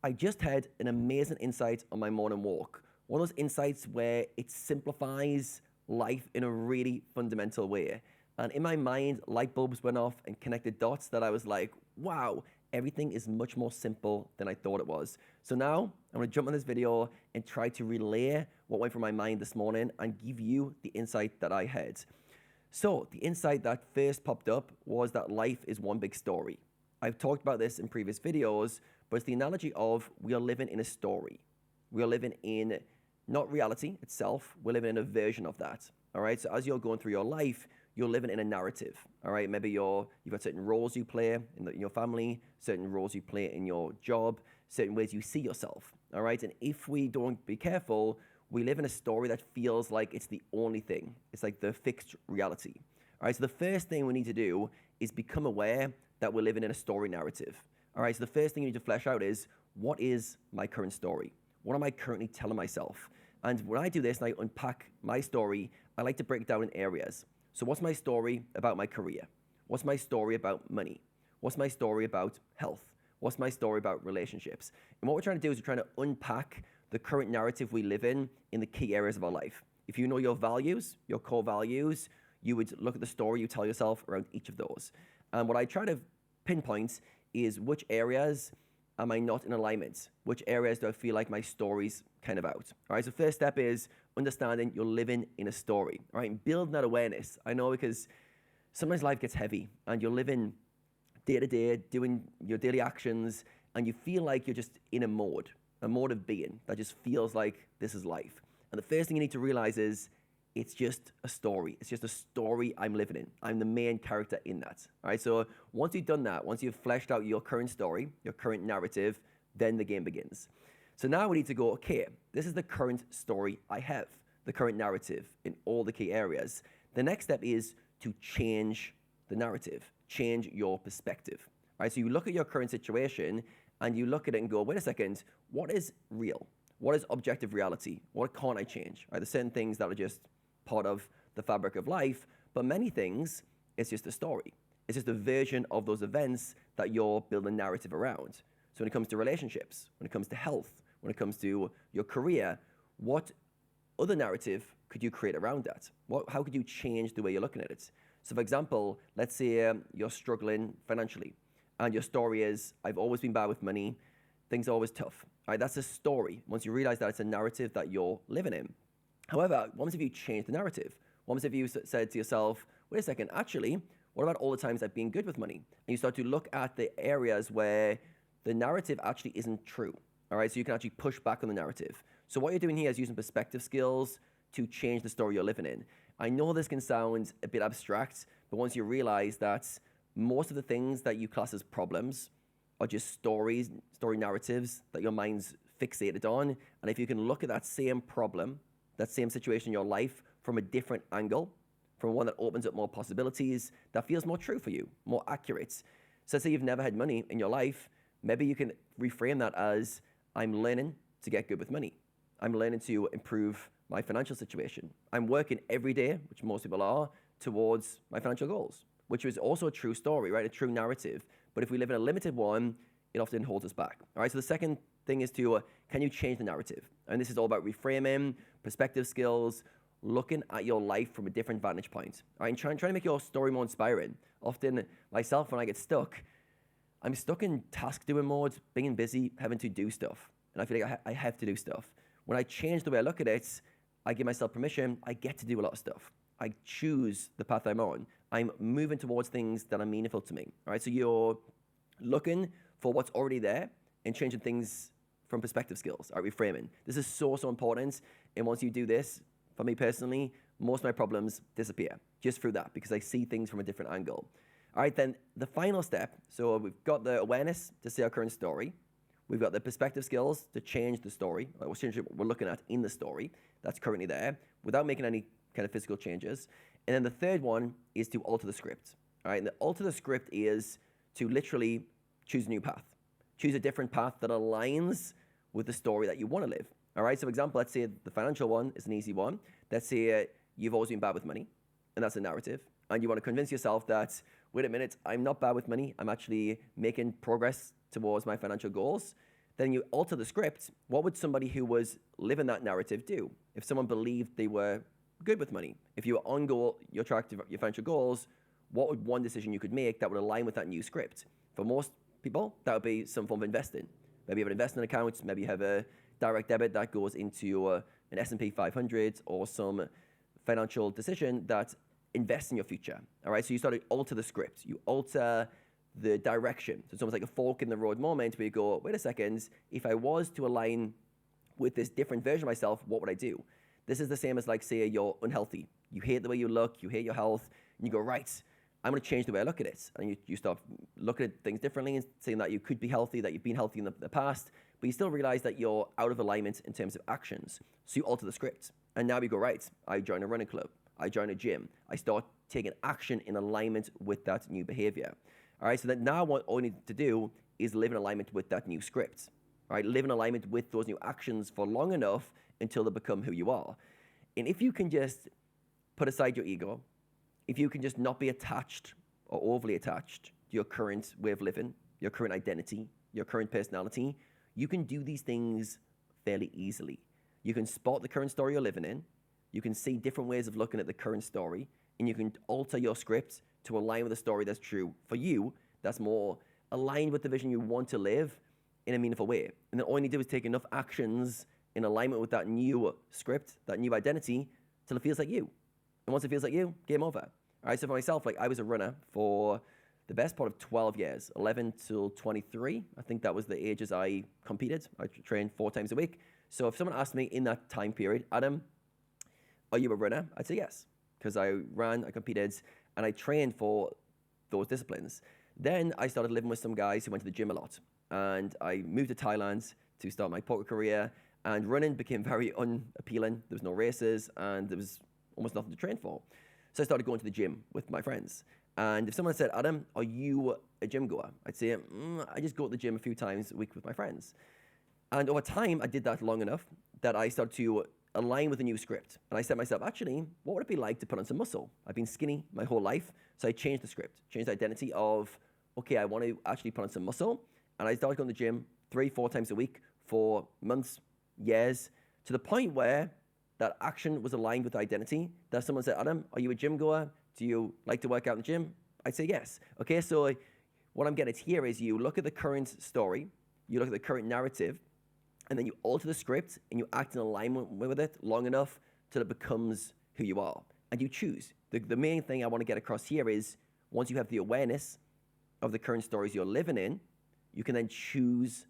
I just had an amazing insight on my morning walk. One of those insights where it simplifies life in a really fundamental way. And in my mind, light bulbs went off and connected dots that I was like, wow, everything is much more simple than I thought it was. So now I'm gonna jump on this video and try to relay what went through my mind this morning and give you the insight that I had. So the insight that first popped up was that life is one big story. I've talked about this in previous videos, but it's the analogy of we are living in a story. We are living in not reality itself, we're living in a version of that. All right, so as you're going through your life, you're living in a narrative. All right, maybe you've got certain roles you play in your family, certain roles you play in your job, certain ways you see yourself. All right, and if we don't be careful, we live in a story that feels like it's the only thing. It's like the fixed reality. All right, so the first thing we need to do is become aware that we're living in a story narrative. All right, so the first thing you need to flesh out is, what is my current story? What am I currently telling myself? And when I do this and I unpack my story, I like to break it down in areas. So what's my story about my career? What's my story about money? What's my story about health? What's my story about relationships? And what we're trying to do is we're trying to unpack the current narrative we live in the key areas of our life. If you know your values, your core values, you would look at the story you tell yourself around each of those. And what I try to pinpoint is which areas am I not in alignment? Which areas do I feel like my story's kind of out? All right, so first step is understanding you're living in a story. All right, and building that awareness. I know because sometimes life gets heavy and you're living day to day, doing your daily actions, and you feel like you're just in a mode of being that just feels like this is life. And the first thing you need to realize is it's just a story. It's just a story I'm living in. I'm the main character in that. All right, so once you've done that, once you've fleshed out your current story, your current narrative, then the game begins. So now we need to go, okay, this is the current story I have, the current narrative in all the key areas. The next step is to change the narrative, change your perspective. All right, so you look at your current situation and you look at it and go, wait a second, what is real? What is objective reality? What can't I change? Right, there's certain things that are just part of the fabric of life, but many things, it's just a story. It's just a version of those events that you're building a narrative around. So when it comes to relationships, when it comes to health, when it comes to your career, what other narrative could you create around that? How could you change the way you're looking at it? So for example, let's say you're struggling financially and your story is, I've always been bad with money, things are always tough. All right, that's a story. Once you realize that it's a narrative that you're living in. However, what if you change the narrative? What if you said to yourself, wait a second, actually, what about all the times I've been good with money? And you start to look at the areas where the narrative actually isn't true. All right, so you can actually push back on the narrative. So what you're doing here is using perspective skills to change the story you're living in. I know this can sound a bit abstract, but once you realize that most of the things that you class as problems are just story narratives that your mind's fixated on. And if you can look at that same problem, that same situation in your life from a different angle, from one that opens up more possibilities, that feels more true for you, more accurate. So let's say you've never had money in your life, maybe you can reframe that as, I'm learning to get good with money. I'm learning to improve my financial situation. I'm working every day, which most people are, towards my financial goals, which is also a true story, right? A true narrative. But if we live in a limited one, it often holds us back. All right, so the second thing is to, can you change the narrative? And this is all about reframing, perspective skills, looking at your life from a different vantage point. All right, and trying to make your story more inspiring. Often, myself, when I get stuck, I'm stuck in task doing mode, being busy, having to do stuff. And I feel like I have to do stuff. When I change the way I look at it, I give myself permission, I get to do a lot of stuff. I choose the path I'm on. I'm moving towards things that are meaningful to me. All right, so you're looking for what's already there and changing things from perspective skills, all right, reframing. This is so important. And once you do this, for me personally, most of my problems disappear just through that because I see things from a different angle. All right, then the final step. So we've got the awareness to see our current story. We've got the perspective skills to change the story, or change what we're looking at in the story that's currently there without making any kind of physical changes. And then the third one is to alter the script. All right, and the alter the script is to literally choose a new path. Choose a different path that aligns with the story that you want to live. All right, so for example, let's say the financial one is an easy one. Let's say you've always been bad with money, and that's a narrative. And you want to convince yourself that, wait a minute, I'm not bad with money. I'm actually making progress towards my financial goals. then you alter the script. What would somebody who was living that narrative do? If someone believed they were good with money, if you were on goal, you're track to your financial goals, what would one decision you could make that would align with that new script? For most people, that would be some form of investing. Maybe you have an investment account, maybe you have a direct debit that goes into an S&P 500 or some financial decision that invests in your future. All right, so you start to alter the script. You alter the direction. So it's almost like a fork in the road moment where you go, wait a second, if I was to align with this different version of myself, what would I do? This is the same as like, say, you're unhealthy. You hate the way you look, you hate your health, and you go, right, I'm going to change the way I look at it. And you start looking at things differently and saying that you could be healthy, that you've been healthy in the past, but you still realize that you're out of alignment in terms of actions. So you alter the script. And now you go, right, I join a running club. I join a gym. I start taking action in alignment with that new behavior. All right, so that now what all you need to do is live in alignment with that new script. All right, live in alignment with those new actions for long enough until they become who you are. And if you can just put aside your ego, if you can just not be attached or overly attached to your current way of living, your current identity, your current personality, you can do these things fairly easily. You can spot the current story you're living in, you can see different ways of looking at the current story, and you can alter your script to align with the story that's true for you, that's more aligned with the vision you want to live in a meaningful way. And then all you need to do is take enough actions in alignment with that new script, that new identity, till it feels like you. And once it feels like you, game over. All right, so for myself, like I was a runner for the best part of 12 years, 11 till 23. I think that was the ages I competed. I trained 4 times a week. So if someone asked me in that time period, Adam, are you a runner? I'd say yes, because I ran, I competed, and I trained for those disciplines. Then I started living with some guys who went to the gym a lot. And I moved to Thailand to start my poker career, and running became very unappealing. There was no races, and there was almost nothing to train for. So I started going to the gym with my friends. And if someone said, Adam, are you a gym goer? I'd say, I just go to the gym a few times a week with my friends. And over time, I did that long enough that I started to align with a new script. And I said to myself, actually, what would it be like to put on some muscle? I've been skinny my whole life. So I changed the script, changed the identity of, okay, I want to actually put on some muscle. And I started going to the gym 3-4 times a week for months, years, to the point where that action was aligned with identity. That someone said, Adam, are you a gym goer? Do you like to work out in the gym? I'd say yes. Okay, so what I'm getting at here is you look at the current story, you look at the current narrative, and then you alter the script and you act in alignment with it long enough till it becomes who you are. And you choose. The main thing I want to get across here is once you have the awareness of the current stories you're living in, you can then choose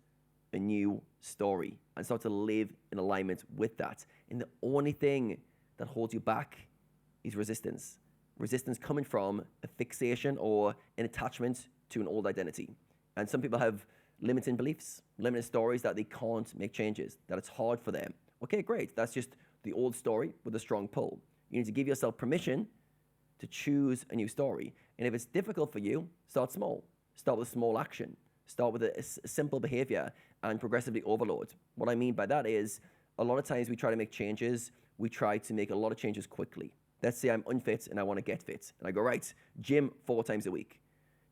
a new story and start to live in alignment with that. And the only thing that holds you back is resistance. Resistance coming from a fixation or an attachment to an old identity. And some people have limiting beliefs, limiting stories that they can't make changes, that it's hard for them. Okay, great. That's just the old story with a strong pull. You need to give yourself permission to choose a new story. And if it's difficult for you, start small. Start with a small action. Start with a simple behavior and progressively overload. What I mean by that is a lot of times we try to make changes. We try to make a lot of changes quickly. Let's say I'm unfit and I want to get fit. And I go, right, gym 4 times a week.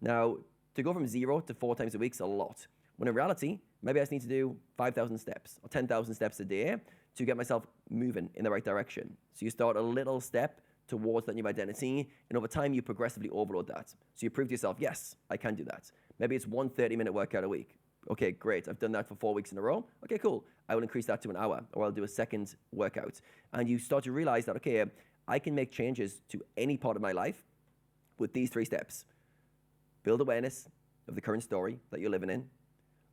Now, to go from 0 to 4 times a week is a lot. When in reality, maybe I just need to do 5,000 steps or 10,000 steps a day to get myself moving in the right direction. So you start a little step towards that new identity, and over time you progressively overload that. So you prove to yourself, yes, I can do that. Maybe it's 1 30-minute workout a week. Okay, great, I've done that for 4 weeks in a row. Okay, cool, I will increase that to an hour, or I'll do a second workout. And you start to realize that, okay, I can make changes to any part of my life with these 3 steps. Build awareness of the current story that you're living in.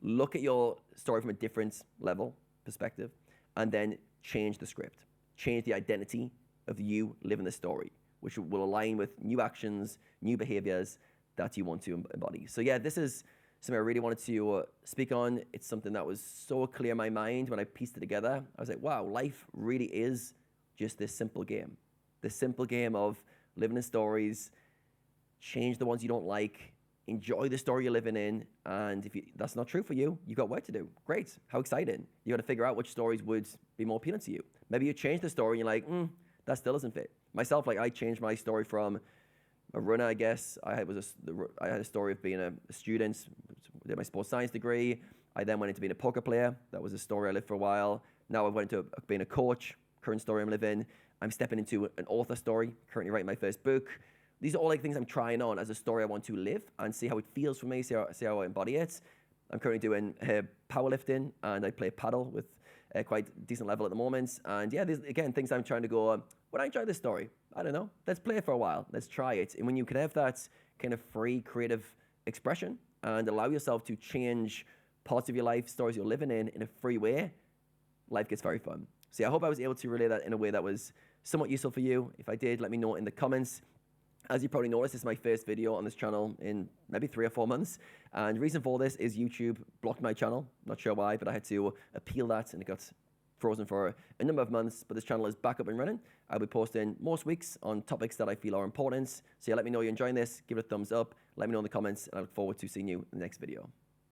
Look at your story from a different level, perspective, and then change the script. Change the identity of you living the story, which will align with new actions, new behaviors that you want to embody. So yeah, this is something I really wanted to speak on. It's something that was so clear in my mind when I pieced it together. I was like, wow, life really is just this simple game. This simple game of living in stories, change the ones you don't like, enjoy the story you're living in, and if that's not true for you, you've got work to do. Great, how exciting. You got to figure out which stories would be more appealing to you. Maybe you change the story and you're like, that still doesn't fit. Myself, like I changed my story from a runner, I guess. I had a story of being a student, did my sports science degree. I then went into being a poker player. That was a story I lived for a while. Now I've went into being a coach, current story I'm living. I'm stepping into an author story, currently writing my first book. These are all like things I'm trying on as a story I want to live and see how it feels for me, see how I embody it. I'm currently doing powerlifting, and I play paddle with quite decent level at the moment. And yeah, there's, again, things I'm trying to go, would I enjoy this story? I don't know. Let's play it for a while. Let's try it. And when you can have that kind of free creative expression and allow yourself to change parts of your life, stories you're living in a free way, life gets very fun. So yeah, I hope I was able to relay that in a way that was somewhat useful for you. If I did, let me know in the comments. As you probably noticed, this is my first video on this channel in maybe 3 or 4 months. And the reason for this is YouTube blocked my channel. Not sure why, but I had to appeal that, and it got frozen for a number of months. But this channel is back up and running. I'll be posting most weeks on topics that I feel are important. So yeah, let me know you're enjoying this. Give it a thumbs up. Let me know in the comments, and I look forward to seeing you in the next video.